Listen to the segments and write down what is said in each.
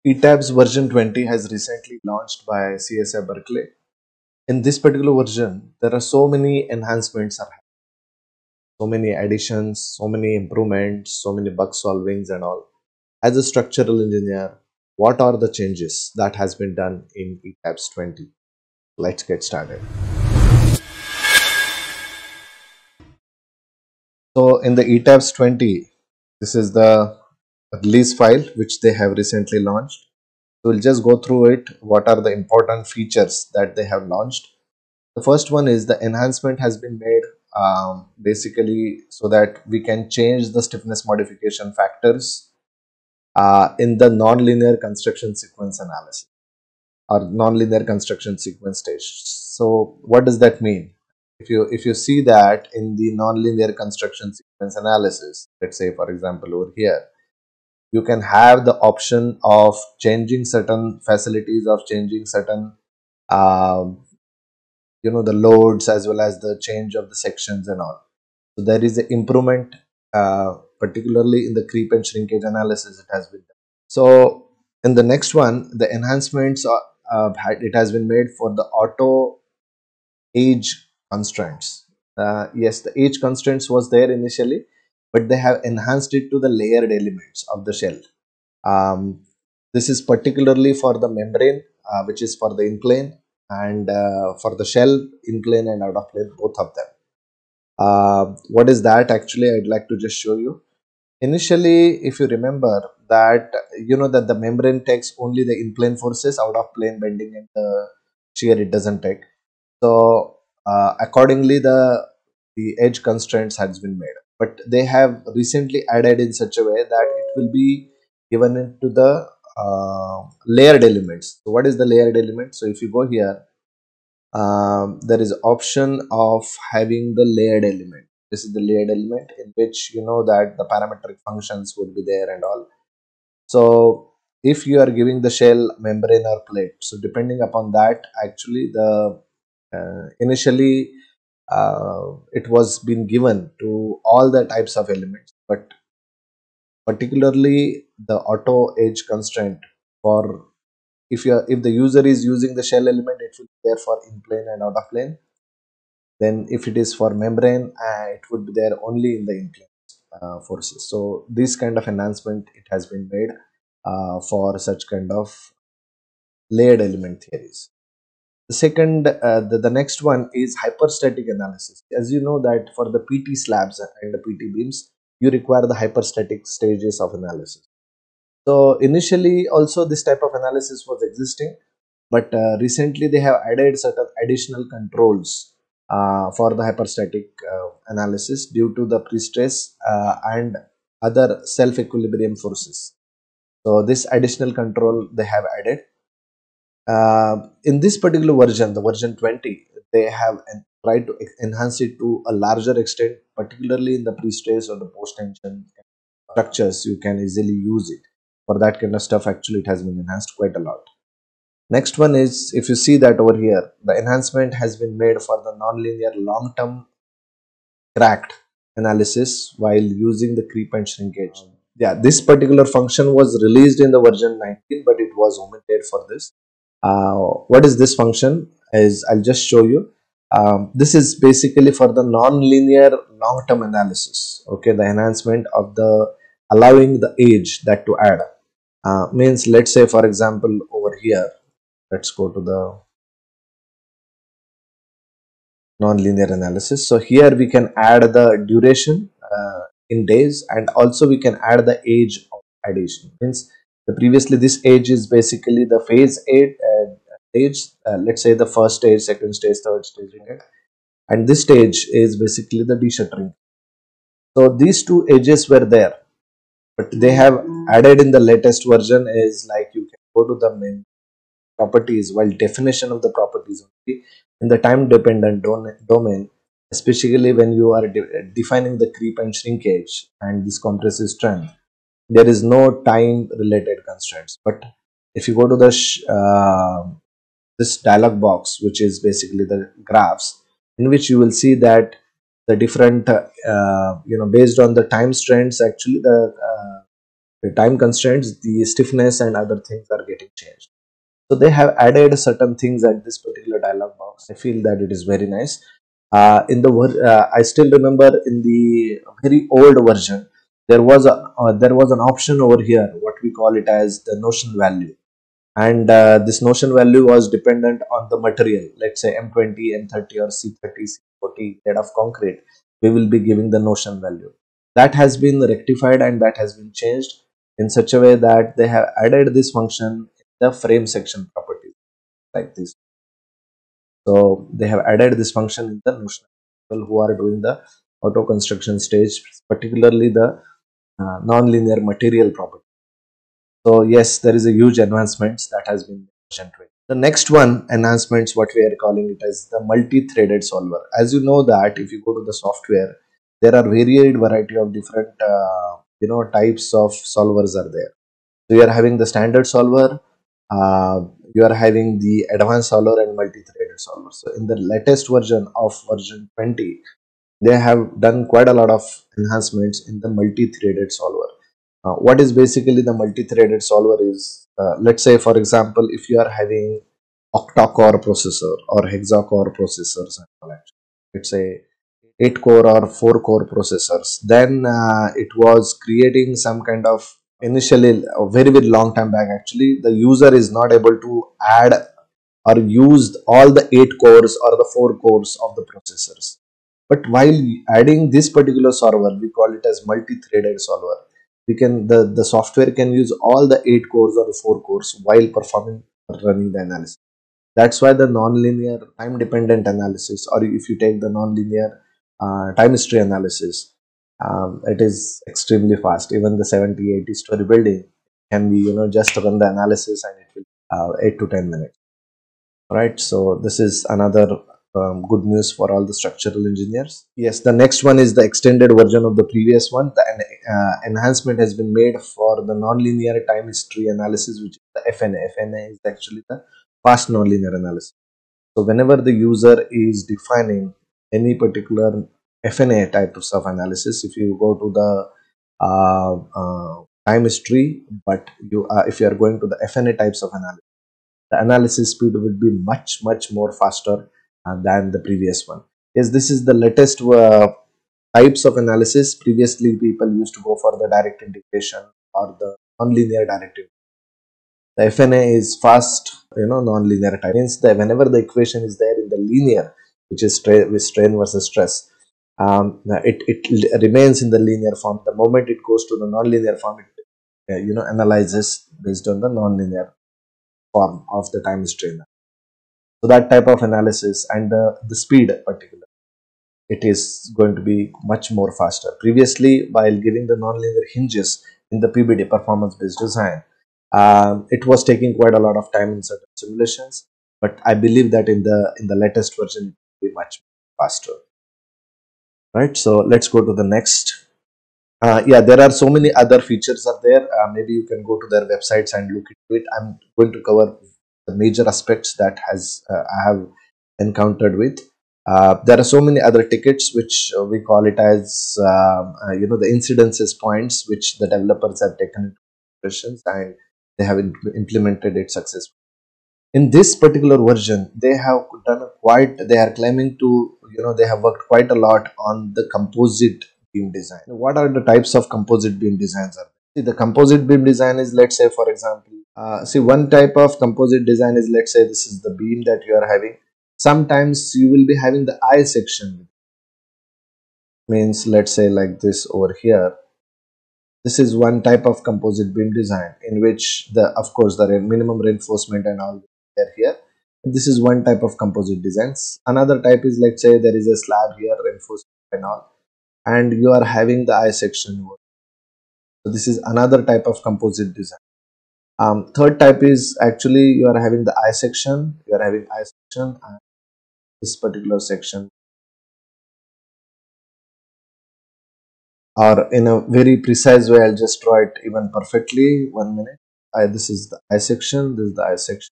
Etabs version 20 has recently launched by CSI Berkeley. In this particular version, there are so many enhancements, so many additions, so many improvements, so many bug solvings and all. As a structural engineer, what are the changes that has been done in Etabs 20? Let's get started. So in the Etabs 20, this is the release file which they have recently launched. So we'll just go through it. What are the important features that they have launched? The first one is the enhancement has been made basically so that we can change the stiffness modification factors in the nonlinear construction sequence analysis or nonlinear construction sequence stage. So what does that mean? If you see that in the nonlinear construction sequence analysis, let's say for example over here, you can have the option of changing certain facilities, of changing certain uh, the loads as well as the change of the sections and all. So there is an improvement, particularly in the creep and shrinkage analysis. It has been done. So in the next one, the enhancements are, it has been made for the auto age constraints. Yes, the age constraints was there initially, but they have enhanced it to the layered elements of the shell. Um, this is particularly for the membrane, which is for the in plane, and for the shell, in plane and out of plane, both of them. What is that actually? I'd like to just show you. Initially, if you remember that, that the membrane takes only the in plane forces, out of plane bending and the shear it doesn't take. So accordingly, the edge constraints has been made, but they have recently added in such a way that it will be given into the layered elements. So what is the layered element? So if you go here, there is option of having the layered element. This is the layered element in which you know that the parametric functions would be there and all. So if you are giving the shell, membrane or plate, so depending upon that, actually the initially it was been given to all the types of elements, but particularly the auto edge constraint for if the user is using the shell element, it will be there for in plane and out of plane. Then if it is for membrane, it would be there only in the in plane forces. So this kind of enhancement it has been made for such kind of layered element theories. The second, the next one is hyperstatic analysis. As you know that for the PT slabs and the PT beams, you require the hyperstatic stages of analysis. So initially also this type of analysis was existing, but recently they have added certain additional controls for the hyperstatic analysis due to the pre-stress and other self-equilibrium forces. So this additional control they have added. In this particular version, the version 20, they have tried to enhance it to a larger extent, particularly in the pre-stress or the post-tension structures. You can easily use it. For that kind of stuff, actually, it has been enhanced quite a lot. Next one is, if you see that over here, the enhancement has been made for the nonlinear long-term cracked analysis while using the creep and shrinkage. Yeah, this particular function was released in the version 19, but it was omitted for this. What is this function? Is I'll just show you. This is basically for the non-linear long-term analysis. Okay, the enhancement of the allowing the age that to add means, let's say for example over here, let's go to the non-linear analysis. So here we can add the duration in days, and also we can add the age of addition. Means the previously this age is basically the phase age. Let's say the first stage, second stage, third stage, right? And this stage is basically the de-shuttering. So these two ages were there, but they have added in the latest version is like you can go to the main properties, while definition of the properties only in the time dependent domain, especially when you are defining the creep and shrinkage and this compressive strength, there is no time related constraints. But if you go to the this dialog box, which is basically the graphs, in which you will see that the different based on the time strands, actually the the time constraints, the stiffness and other things are getting changed. So they have added certain things at this particular dialog box. I feel that it is very nice. I still remember in the very old version, there was an option over here, what we call it as the notion value, and this notion value was dependent on the material. Let's say M20, M30, or C30, C40 made of concrete. We will be giving the notion value. That has been rectified and that has been changed in such a way that they have added this function in the frame section property like this. So they have added this function in the notion people who are doing the auto construction stage, particularly the non-linear material property. So yes, there is a huge advancements that has been mentioned. The next one enhancements, what we are calling it as the multi-threaded solver. As you know that if you go to the software, there are varied variety of different types of solvers are there. So you are having the standard solver, you are having the advanced solver and multi-threaded solver. So in the latest version of version 20, they have done quite a lot of enhancements in the multi-threaded solver. What is basically the multi-threaded solver is, let's say for example, if you are having octa-core processor or hexa-core processors, let's say 8 core or 4 core processors, then it was creating some kind of, initially a very very long time back actually, the user is not able to add or use all the 8 cores or the 4 cores of the processors. But while adding this particular solver, we call it as multi-threaded solver. We can the software can use all the 8 cores or the 4 cores while performing running the analysis. That's why the non-linear time dependent analysis, or if you take the non-linear time history analysis, it is extremely fast. Even the 70-80 story building can be, just run the analysis and it will 8 to 10 minutes. Right, so this is another good news for all the structural engineers. Yes, the next one is the extended version of the previous one. The enhancement has been made for the nonlinear time history analysis, which is the FNA. FNA is actually the fast nonlinear analysis. So whenever the user is defining any particular FNA types of analysis, if you go to the time history, but if you are going to the FNA types of analysis, the analysis speed would be much more faster than the previous one. Yes, this is the latest types of analysis. Previously people used to go for the direct integration or the nonlinear direct integration. The FNA is fast, non-linear type. Means that whenever the equation is there in the linear, which is with strain versus stress, it remains in the linear form. The moment it goes to the non-linear form, it analyzes based on the non-linear form of the time strain. So that type of analysis and the speed particular, it is going to be much more faster. Previously, while giving the nonlinear hinges in the PBD, performance based design, it was taking quite a lot of time in certain simulations. But I believe that in the latest version, it will be much faster. Right. So let's go to the next. Yeah, there are so many other features are there. Maybe you can go to their websites and look into it. I'm going to cover the major aspects that has I have encountered with. There are so many other tickets which we call it as the incidences points which the developers have taken into considerations and they have implemented it successfully. In this particular version, they have done they are claiming to, they have worked quite a lot on the composite beam design. What are the types of composite beam designs are there? See, the composite beam design is, let's say for example, see, one type of composite design is, let's say this is the beam that you are having. Sometimes you will be having the I section, means let's say like this over here. This is one type of composite beam design in which of course the minimum reinforcement and all are here. This is one type of composite designs. Another type is, let's say there is a slab here, reinforcement and all, and you are having the I section. So this is another type of composite design. Third type is actually you are having the I section. You are having I section and this particular section, or in a very precise way, I'll just draw it even perfectly. 1 minute. This is the I section. This is the I section.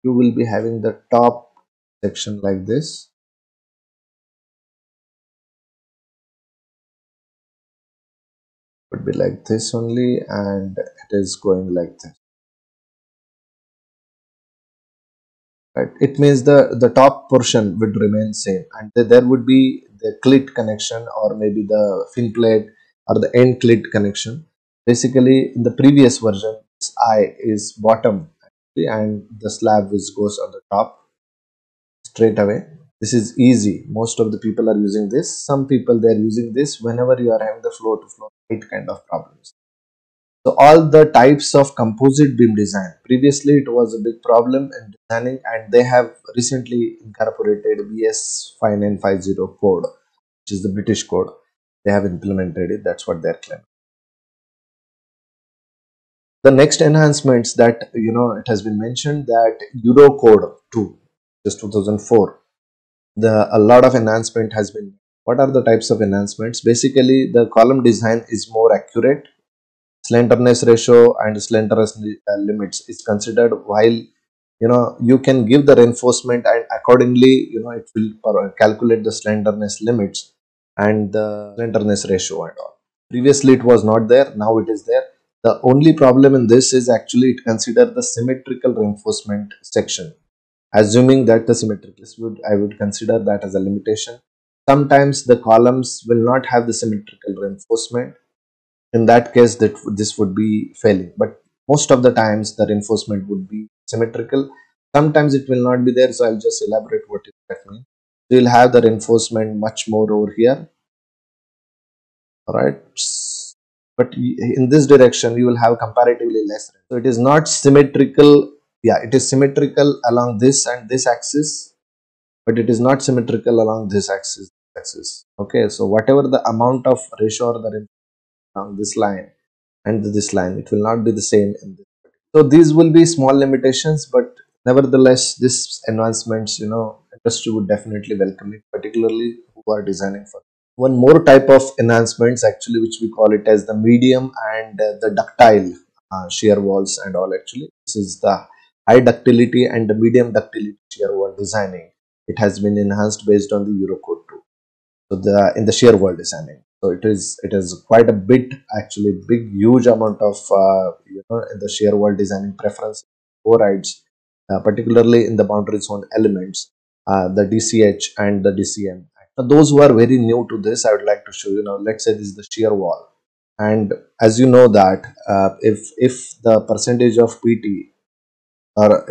You will be having the top section like this. would be like this only, and it is going like this. Right, it means the top portion would remain same, and there would be the clit connection, or maybe the fin plate or the end clit connection. Basically, in the previous version, this eye is bottom actually, and the slab which goes on the top straight away. This is easy. Most of the people are using this. Some people, they are using this whenever you are having the floor to floor height kind of problems. So all the types of composite beam design, previously it was a big problem in designing, and they have recently incorporated BS 5950 code, which is the British code. They have implemented it. That's what they're claiming. The next enhancements that, it has been mentioned that Euro code 2, just 2004. A lot of enhancement has been. What are the types of enhancements? Basically, the column design is more accurate. Slenderness ratio and slenderness limits is considered, while you can give the reinforcement, and accordingly it will calculate the slenderness limits and the slenderness ratio and all. Previously it was not there, now it is there. The only problem in this is actually it consider the symmetrical reinforcement section. Assuming that the symmetrical I would consider that as a limitation. Sometimes the columns will not have the symmetrical reinforcement. In that case, this would be failing, but most of the times the reinforcement would be symmetrical. Sometimes it will not be there, so I'll just elaborate what it that means. So you'll have the reinforcement much more over here, all right, but in this direction you will have comparatively less. So it is not symmetrical. Yeah, it is symmetrical along this and this axis, but it is not symmetrical along this axis. Okay, so whatever the amount of ratio or the along this line and this line, it will not be the same in this. So these will be small limitations, but nevertheless this advancements, industry would definitely welcome it, particularly who are designing for. One more type of enhancements actually, which we call it as the medium and the ductile shear walls and all. Actually, this is the high ductility and the medium ductility shear wall designing. It has been enhanced based on the Eurocode 2. So in the shear wall designing, so it is quite a bit, actually big huge amount of in the shear wall designing preference overrides, particularly in the boundary zone elements, the DCH and the DCM. Now, those who are very new to this, I would like to show you. Now let's say this is the shear wall, and as you know that if the percentage of PT, or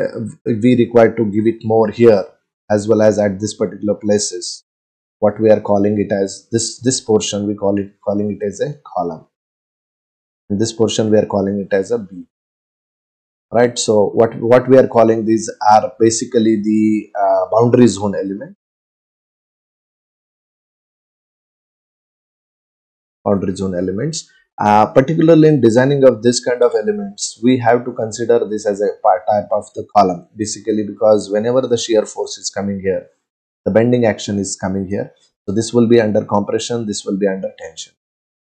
we require to give it more here as well as at this particular places, what we are calling it as this portion, we calling it as a column, and this portion we are calling it as a B, right? So what we are calling these are basically the boundary zone element, boundary zone elements. Particularly in designing of this kind of elements, we have to consider this as a type of the column, basically because whenever the shear force is coming here, the bending action is coming here, so this will be under compression, this will be under tension.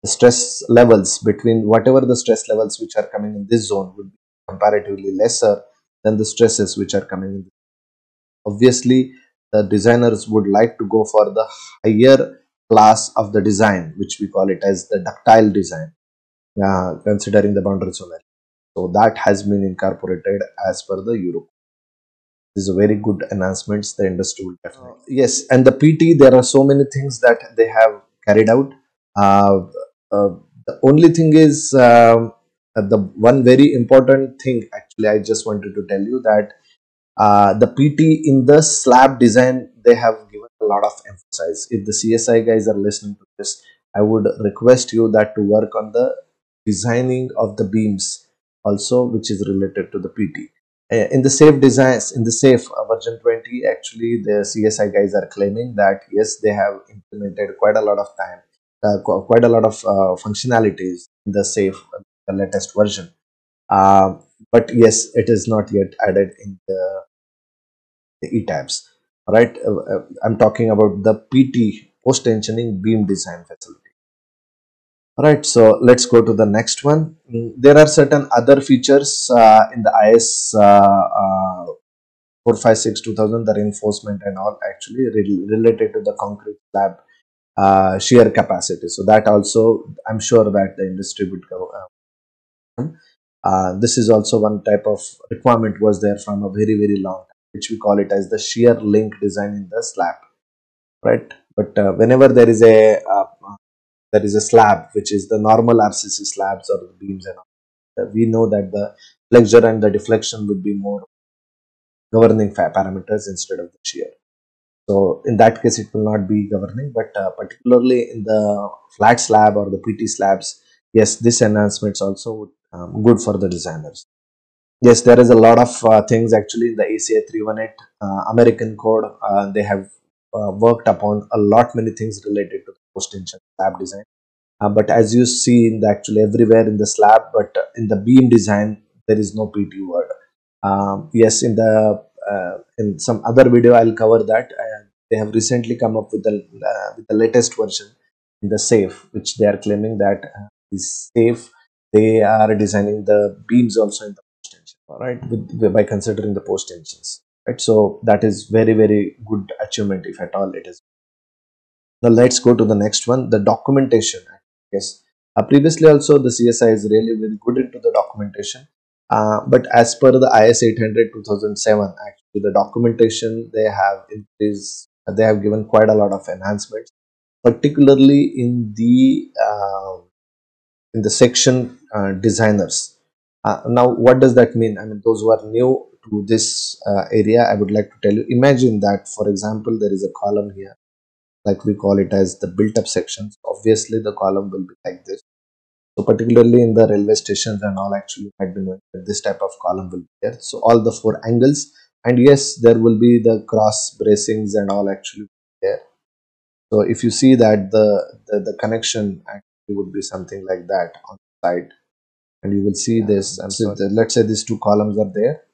The stress levels between whatever the stress levels which are coming in this zone would be comparatively lesser than the stresses which are coming in this. Obviously, the designers would like to go for the higher class of the design, which we call it as the ductile design, considering the boundary zone. So that has been incorporated as per the Europe. This is a very good enhancements the industry will definitely. Yes, and the PT, there are so many things that they have carried out. Uh, the only thing is the one very important thing. Actually, I just wanted to tell you that the PT in the slab design, they have given a lot of emphasis. If the CSI guys are listening to this, I would request you that to work on the designing of the beams also, which is related to the PT. In the safe designs, in the safe version 20, actually the CSI guys are claiming that yes, they have implemented quite a lot of time, quite a lot of functionalities in the safe, the latest version. Uh, but yes, it is not yet added in the Etabs. Right, I'm talking about the PT, post tensioning beam design facility. Right, so let's go to the next one. There are certain other features in the IS 456 2000, the reinforcement and all, actually related to the concrete slab shear capacity. So that also, I'm sure that the industry would go. This is also one type of requirement was there from a very long time, which we call it as the shear link design in the slab, right? But whenever there is a slab, which is the normal RCC slabs or the beams and all, we know that the flexure and the deflection would be more governing parameters instead of the shear. So in that case, it will not be governing, but particularly in the flat slab or the PT slabs, yes, this enhancements also good for the designers. Yes, there is a lot of things actually in the ACA 318 American code. They have worked upon a lot many things related to the post tension slab design. But as you see in the actually everywhere in the slab, but in the beam design, there is no PT word. Yes, in some other video, I'll cover that. They have recently come up with the latest version in the safe, which they are claiming that is safe. They are designing the beams also in the post tension, all right, by considering the post tensions, right? So that is very good achievement, if at all it is. Now let's go to the next one, the documentation. Yes, previously also the CSI is really very good into the documentation, but as per the IS 800 2007, actually the documentation they have increased, they have given quite a lot of enhancements, particularly in the section designers. Now, what does that mean? I mean, those who are new to this area, I would like to tell you. Imagine that, for example, there is a column here, like we call it as the built-up sections. Obviously, the column will be like this. So, particularly in the railway stations and all, actually, might be knowing that this type of column will be there. So, all the four angles, and yes, there will be the cross bracings and all actually there. So, if you see that the connection actually would be something like that on the side, and you will see this. And so, let's say these two columns are there.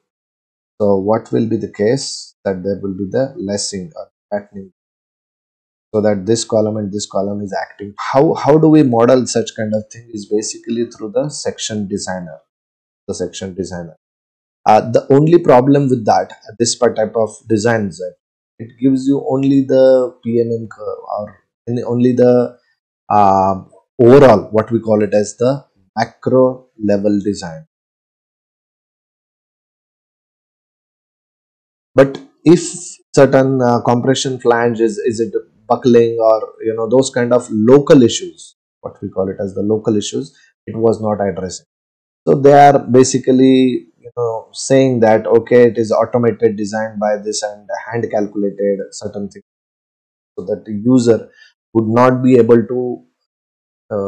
So, what will be the case? That there will be the lessing or patterning, so that this column and this column is acting. How do we model such kind of thing is basically through the section designer. The section designer. The only problem with that, this type of designs, it gives you only the PMM curve or only the uh, overall, what we call it as the macro level design. But if certain compression flange is it buckling or those kind of local issues, what we call it as the local issues, it was not addressing. So they are basically saying that okay, it is automated design by this and hand calculated certain things, so that the user would not be able to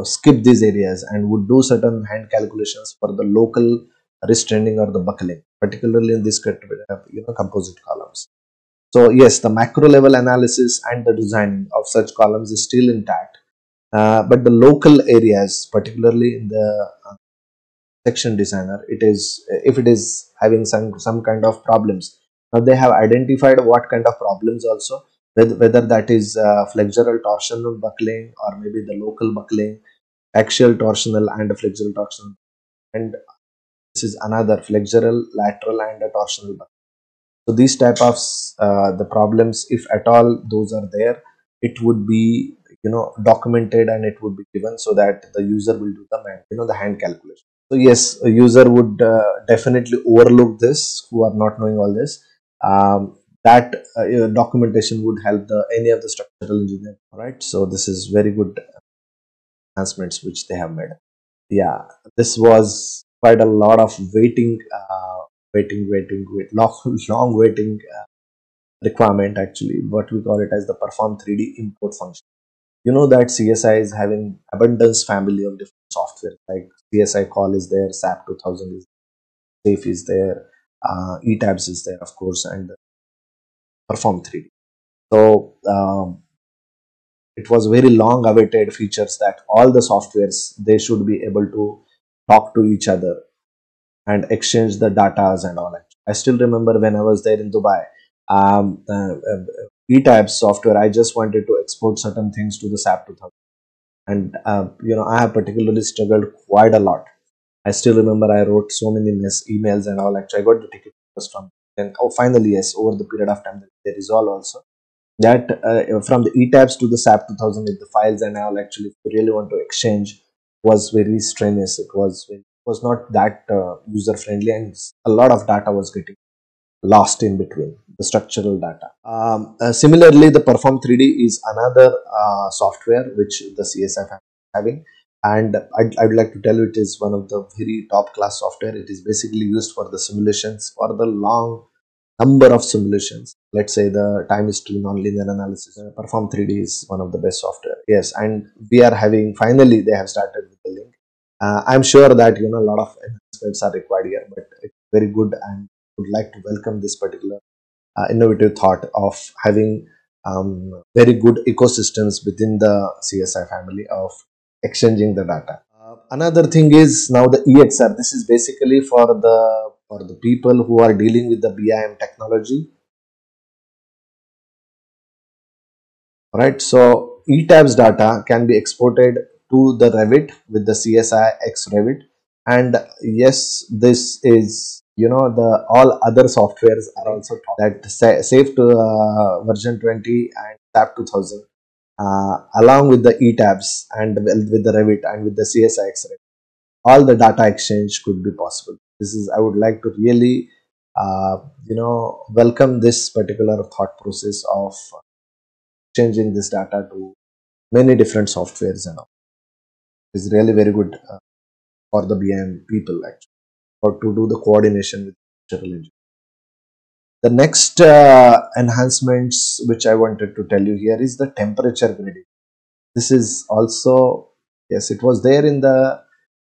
skip these areas and would do certain hand calculations for the local restraining or the buckling, particularly in this composite columns. So yes, the macro level analysis and the designing of such columns is still intact, but the local areas, particularly in the section designer, it is if it is having some kind of problems. Now they have identified what kind of problems also, whether that is flexural torsional buckling or maybe the local buckling, axial torsional and a flexural torsional, and this is another flexural, lateral, and a torsional buckling. So these type of the problems, if at all those are there, it would be documented and it would be given so that the user will do the hand calculation. So yes, a user would definitely overlook this who are not knowing all this. That documentation would help any of the structural engineer. All right. So this is very good enhancements which they have made. Yeah, this was quite a lot of waiting, long, long waiting requirement actually. What we call it as the perform 3D import function. You know that CSI is having abundance family of different software, like CSI Call is there, SAP 2000 is Safe is there, Etabs is there, of course, and Perform 3D. So it was very long awaited features that all the softwares they should be able to talk to each other and exchange the datas and all that. I still remember when I was there in Dubai, Etabs software, I just wanted to export certain things to the SAP 2000, and I have particularly struggled quite a lot. I still remember I wrote so many emails and all. Actually, I got the ticket first from then. Oh, finally, yes, over the period of time they resolve also. that from the etabs to the SAP 2000 with the files and all, actually if you really want to exchange, was very strenuous. It was not that user friendly, and a lot of data was getting lost in between the structural data. Similarly, the Perform 3D is another software which the CSF is having, and I'd like to tell you it is one of the very top class software. It is basically used for the simulations, for the long number of simulations. Let's say the time history nonlinear analysis. Perform 3D is one of the best software. Yes, and we are having, finally they have started with the link. I'm sure that a lot of enhancements are required here, but it's very good, and would like to welcome this particular innovative thought of having very good ecosystems within the CSI family of exchanging the data. Another thing is now the EXR. This is basically for the people who are dealing with the BIM technology, right? So etabs data can be exported to the Revit with the CSI X Revit, and yes, this is the all other softwares are also that safe to version 20 and SAP 2000, along with the etabs and with the Revit and with the CSI X Revit, all the data exchange could be possible. This is, I would like to really welcome this particular thought process of changing this data to many different softwares and all. It's really very good for the BIM people actually, or to do the coordination with structural engineering. The next enhancements which I wanted to tell you here is the temperature grading. This is also, yes, it was there in the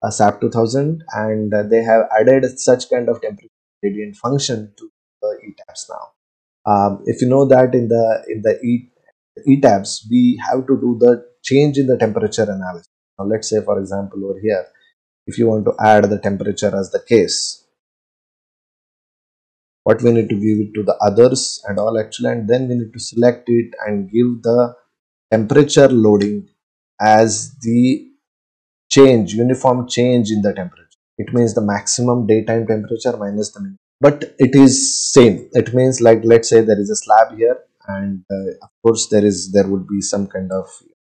SAP 2000, and they have added such kind of temperature gradient function to the etabs now. If you know that in the etabs we have to do the change in the temperature analysis. Now let's say, for example, over here, if you want to add the temperature as the case, what we need to give it to the others and all actually, and then we need to select it and give the temperature loading as the uniform change in the temperature. It means the maximum daytime temperature minus the minimum. But it is same. It means, like, let's say there is a slab here, and of course there would be some kind of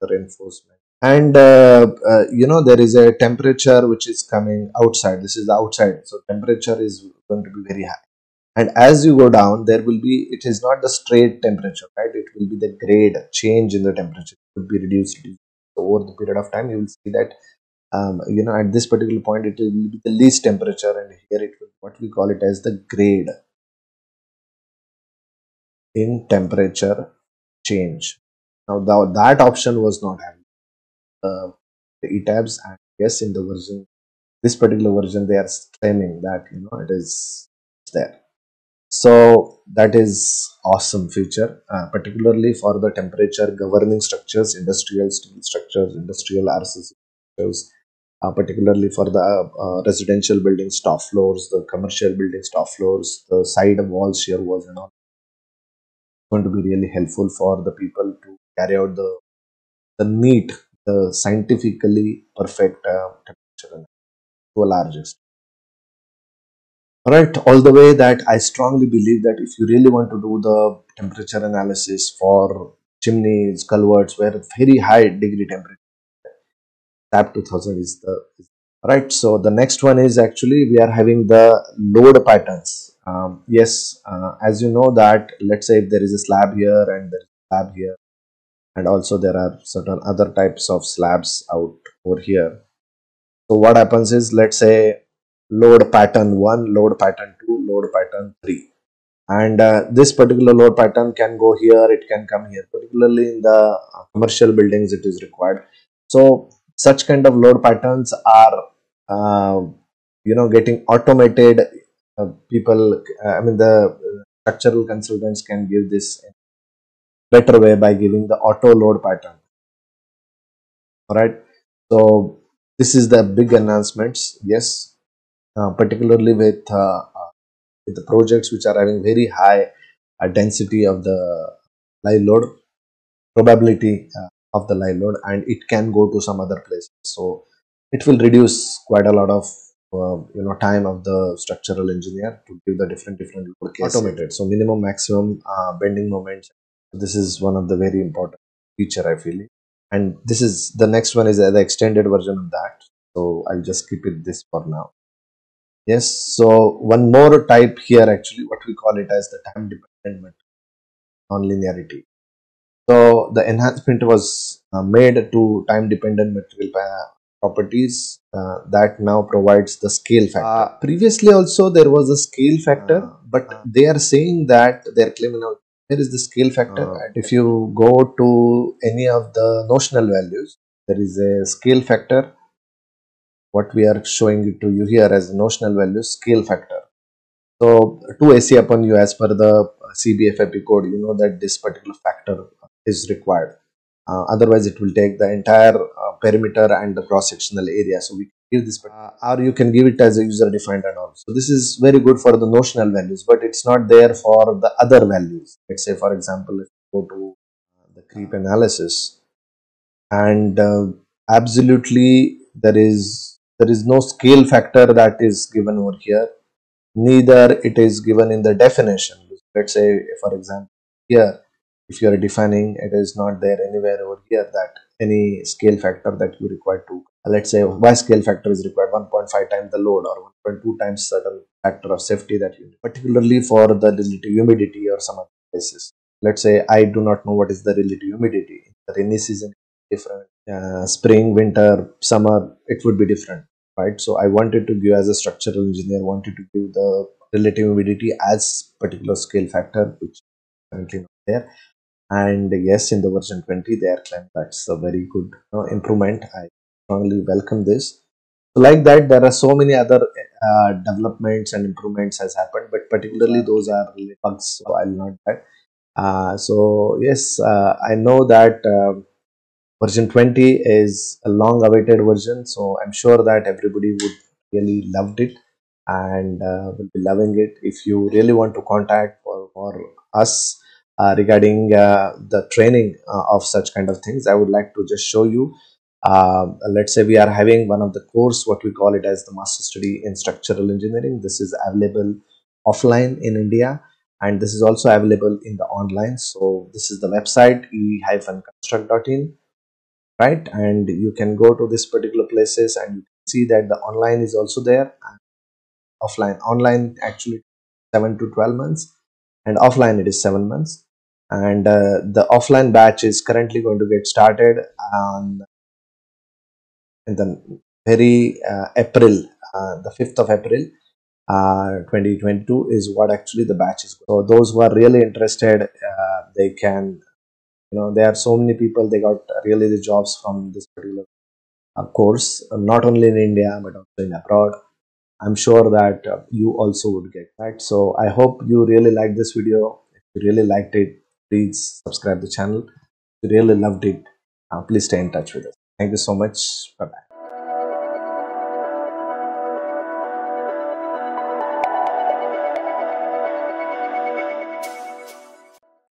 reinforcement, and there is a temperature which is coming outside. This is the outside, so temperature is going to be very high, and as you go down there will be, it is not the straight temperature, right? It will be the grade change in the temperature. It could be reduced. So over the period of time you will see that at this particular point it will be the least temperature, and here it will, what we call it as the grade in temperature change. Now that option was not having the etabs, and yes, in the version, this particular version, they are claiming that it is there. So that is awesome feature, particularly for the temperature governing structures, industrial steel structures, industrial RCC structures, particularly for the residential buildings top floors, the commercial buildings top floors, the side walls, shear walls, and all. It's going to be really helpful for the people to carry out the neat, the scientifically perfect temperature to a large extent. Right, all the way that I strongly believe that if you really want to do the temperature analysis for chimneys, culverts, where very high degree temperature, SAP 2000 is the right. So the next one is, actually we are having the load patterns. Yes, as you know that, let's say if there is a slab here and there is a slab here, and also there are certain other types of slabs out over here. So what happens is, let's say load pattern 1, load pattern 2, load pattern 3, and this particular load pattern can go here, it can come here, particularly in the commercial buildings it is required. So such kind of load patterns are getting automated. People, I mean, the structural consultants can give this better way by giving the auto load pattern. All right, so this is the big enhancements. Yes, particularly with the projects which are having very high density of the live load, probability of the live load, and it can go to some other places. So it will reduce quite a lot of time of the structural engineer to give the different load cases automated. So minimum, maximum bending moments, This is one of the very important feature, I feel. And this is the next one is the extended version of that. So I'll just keep it this for now. Yes. So one more type here, actually, what we call it as the time dependent non-linearity. So the enhancement was made to time-dependent material properties that now provides the scale factor. Previously also there was a scale factor, but they are saying that they're claiming out here is the scale factor. If you go to any of the notional values, there is a scale factor. What we are showing it to you here as notional value scale factor. So to AC upon you as per the CBFIP code, you know that this particular factor is required. Otherwise, it will take the entire perimeter and the cross-sectional area. So we can give this, or you can give it as a user-defined and all. So this is very good for the notional values, but it's not there for the other values. Let's say, for example, if you go to the creep analysis, and absolutely there is no scale factor that is given over here, neither it is given in the definition. Let's say, for example, here if you are defining, it is not there anywhere over here that any scale factor that you require to, let's say, why scale factor is required 1.5 times the load or 1.2 times certain factor of safety that you need, particularly for the relative humidity or some other cases. Let's say I do not know what is the relative humidity. The rainy season is different, spring, winter, summer, it would be different, right? So I wanted to give, as a structural engineer, wanted to give the relative humidity as particular scale factor, which is currently not there. And yes, in the version 20 they are claiming that's a very good improvement. I strongly welcome this. So like that, there are so many other developments and improvements has happened, but particularly those are really bugs, so I'll not that. So yes, I know that version 20 is a long awaited version, so I'm sure that everybody would really loved it and will be loving it. If you really want to contact or us regarding the training of such kind of things, I would like to just show you. Let's say we are having one of the course, what we call it as the master study in structural engineering. This is available offline in India, and this is also available in the online. So this is the website e-construct.in, right? And you can go to this particular places and you can see that the online is also there, and online actually 7 to 12 months, and offline it is 7 months. And the offline batch is currently going to get started on in the very April, the 5th of April 2022 is what actually the batch is. So those who are really interested, they can, there are so many people, they got really the jobs from this particular course, not only in India but also in abroad. I'm sure that you also would get that. So I hope you really like this video. If you really liked it, please subscribe the channel. If you really loved it, please stay in touch with us. Thank you so much. Bye bye.